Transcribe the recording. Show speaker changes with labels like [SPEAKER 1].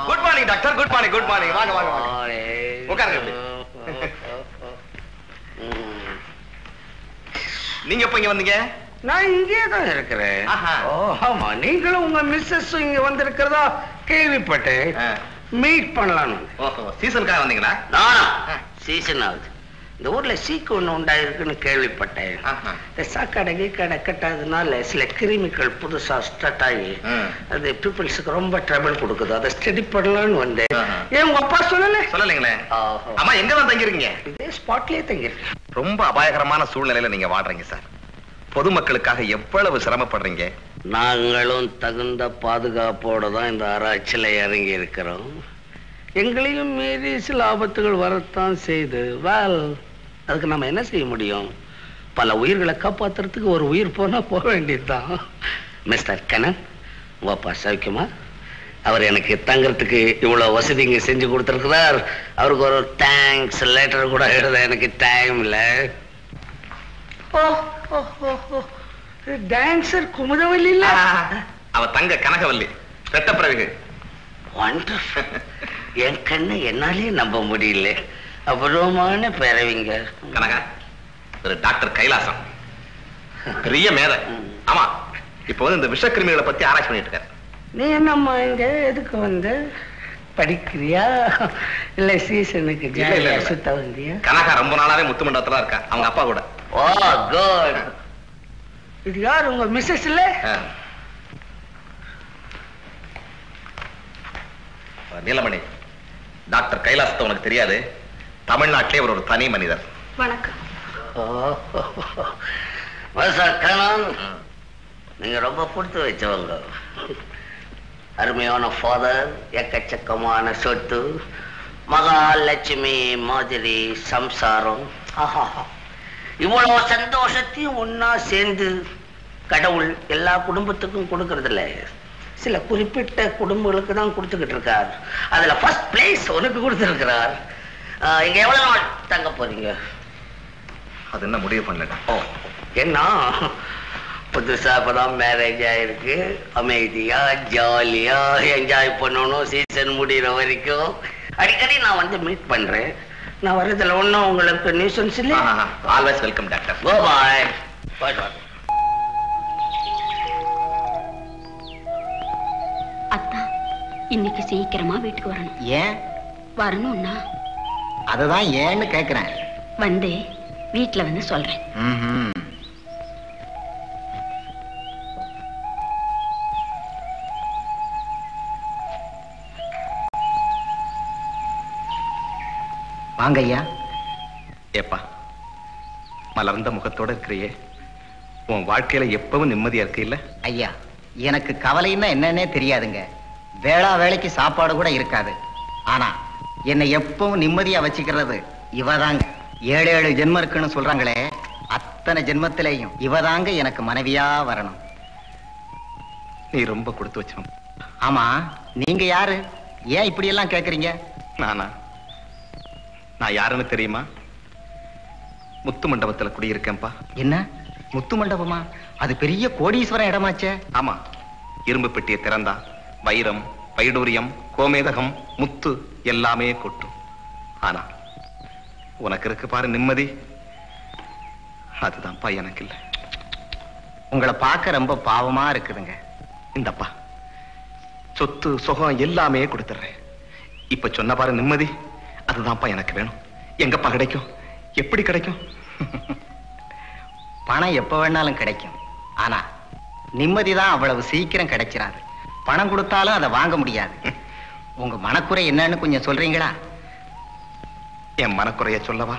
[SPEAKER 1] Good morning doctor. Good morning. Good morning. வாங்க வாங்க வாங்க. உட்காருங்க. நீங்க எப்ப இங்க வந்தீங்க?
[SPEAKER 2] நான் இங்கே தான் இருக்கிறேன். ஆமா, நீங்களும் உங்க மிஸ்ஸஸ் இங்க வந்திருக்கிறதா கேள்விப்பட்டேன். மீட் பண்ணலான்னு.
[SPEAKER 1] சீசனுக்காக வந்தீங்களா?
[SPEAKER 2] சீசன் ஆகுது. இந்த ஊர்ல சீக்கு ஒண்ணு உண்டாயிருக்குன்னு கேள்விப்பட்டேன். இந்த சாக்கடை கீக்கடை கட்டாததுனால சில கிருமிகள் புதுசா ஸ்டார்ட் ஆகி அது பீப்புள்ஸுக்கு ரொம்ப ட்ரபிள் கொடுக்குது. அதை ஸ்டடி பண்ணலான்னு வந்தேன். ஏன் உங்க அப்பா சொல்லலைங்களே?
[SPEAKER 1] ஆமா, எங்க தான் தங்கிருக்கீங்க?
[SPEAKER 2] இதே ஸ்பாட்லயே தங்கிருக்கேன்.
[SPEAKER 1] ரொம்ப அபாயகரமான சூழ்நிலையில நீங்க வாழ்றீங்க சார். பொதுமக்களுக்காக எவ்வளவு சிரமப்படுறீங்க.
[SPEAKER 2] நாங்களும் தகுந்த பாதுகாப்போட தான் இந்த ஆராய்ச்சியில இறங்கி இருக்கிறோம். எங்களையும் மீறி சில ஆபத்துகள் வரத்தான் செய்து. அதுக்கு நம்ம என்ன செய்ய முடியும்? பல உயிர்களை காப்பாத்துறதுக்கு ஒரு உயிர் போனா போக வேண்டியதுதான். மிஸ்டர் கண்ணன், வாப்பா சௌக்கியமா? அவர் எனக்கு தங்கறதுக்கு இவ்வளவு வசதிங்க செஞ்சு கொடுத்துருக்கிறார். அவருக்கு ஒரு தேங்க்ஸ் லெட்டர் கூட எழுத எனக்கு டைம் இல்ல. டான்சர் குமுதவல்லி இல்ல,
[SPEAKER 1] அவ தங்க கனகவல்லி ரெட்டப்பிறகு.
[SPEAKER 2] என் கண்ணு என்னாலே நம்ப முடியல. அபூர்வமான பிறவிங்க.
[SPEAKER 1] கனகா ஒரு டாக்டர் கைலாசம், பெரிய மேதை. ஆமா, இப்ப வந்து இந்த விஷக்கிருமிகளை பத்தி ஆராய்ச்சி பண்ணிட்டு இருக்காரு.
[SPEAKER 2] நீ என்னம்மா இங்க எதுக்கு வந்து படிக்கிறியா இல்ல சீசனுக்கு சுத்த வந்தியா?
[SPEAKER 1] கனகா ரொம்ப நாளாவே முத்து மண்டபத்துல இருக்கா அவங்க அப்பா கூட.
[SPEAKER 2] ஓ குட். இது யார் உங்க மிஸ்ஸஸ் இல்ல?
[SPEAKER 1] நீலமணி, டாக்டர் கைலாசத்தை உனக்கு தெரியாது. தமிழ்நாட்டிலே ஒரு தனி மனிதர்.
[SPEAKER 3] வணக்கம்.
[SPEAKER 2] நீங்க ரொம்ப கொடுத்து வச்சவங்க. அருமையான ஃபாதர், எக்கச்சக்கமான சொத்து, மகாலட்சுமி மாதிரி சம்சாரம். இவ்வளவு சந்தோஷத்தையும் ஒன்னா சேர்ந்து கடவுள் எல்லா குடும்பத்துக்கும் கொடுக்கறது இல்ல, சில குறிப்பிட்ட குடும்பங்களுக்கு தான் கொடுத்துக்கிட்டு இருக்கார். அதுல ஃபர்ஸ்ட் பிளேஸ் உனக்கு கொடுத்துருக்கிறார். இங்க எவ்வளவு நாள் தங்க போறீங்க?
[SPEAKER 1] அது என்ன முடிவு பண்ணல.
[SPEAKER 2] ஓ, என்ன புதுசா இப்பதான் மேரேஜ் ஆயிருக்கு. அமைதியா ஜாலியா என்ஜாய் பண்ணணும் சீசன் முடிகிற வரைக்கும். அடிக்கடி நான் வந்து மீட் பண்றேன். நான் வர்றதுல ஒன்னும் உங்களுக்கு நியூசன்ஸ் இல்ல.
[SPEAKER 1] Always welcome doctor.
[SPEAKER 2] Go bye. Bye.
[SPEAKER 3] அத்தா, இன்னைக்கு சீக்கிரமா வீட்டுக்கு வரணும்.
[SPEAKER 4] ஏன்
[SPEAKER 3] வரணும்னா
[SPEAKER 4] அதுதான் ஏன்னு கேக்குறேன்.
[SPEAKER 3] வந்து வீட்டுல வந்து சொல்றேன்.
[SPEAKER 4] வாங்க ஐயா.
[SPEAKER 1] ஏப்பா, மலர்ந்த முகத்தோட இருக்கிறியே, உன் வாழ்க்கையில எப்பவும் நிம்மதியா இருக்கு இல்ல?
[SPEAKER 4] ஐயா, எனக்கு கவலைன்னா என்னன்னே தெரியாதுங்க. வேளா வேலைக்கு சாப்பாடு கூட இருக்காது. ஆனா என்னை எப்பவும் நிம்மதியா வச்சுக்கிறது இவதாங்க. 7 ஜென்மம் இருக்குன்னு சொல்றாங்களே, அத்தனை ஜென்மத்திலையும் இவதாங்க எனக்கு மனைவியா வரணும்.
[SPEAKER 1] நீ ரொம்ப கொடுத்து வச்சோம்.
[SPEAKER 4] ஆமா, நீங்க யாரு? ஏன் இப்படி எல்லாம் கேக்குறீங்க?
[SPEAKER 1] நான் யாருன்னு தெரியுமா? முத்து மண்டபத்துல குடியிருக்கேன்பா.
[SPEAKER 4] என்ன முத்து மண்டபமா? அது பெரிய கோடீஸ்வரன் இடமாச்சே.
[SPEAKER 1] ஆமா, இரும்பு பெட்டியை திறந்தா வைரம், வைடூரியம், கோமேதகம், முத்து எல்லாமே கொட்டும். ஆனா உனக்கு இருக்கு பாரு நிம்மதி, அதுதான்ப்பா எனக்கு இல்லை.
[SPEAKER 4] உங்களை பார்க்க ரொம்ப பாவமா இருக்குதுங்க.
[SPEAKER 1] இந்தப்பா, சொத்து சுகம் எல்லாமே கொடுத்துறேன். இப்ப சொன்ன பாரு நிம்மதி, அதுதான்ப்பா எனக்கு வேணும். எங்கப்பா கிடைக்கும்? எப்படி கிடைக்கும்?
[SPEAKER 4] பணம் எப்ப வேணாலும் கிடைக்கும். ஆனா நிம்மதிதான் அவ்வளவு சீக்கிரம் கிடைச்சிடாது. பணம் கொடுத்தாலும் அதை வாங்க முடியாது. உங்க மனக்குறை என்னன்னு கொஞ்சம் சொல்றீங்களா?
[SPEAKER 1] என் மனக்குறைய சொல்லவா?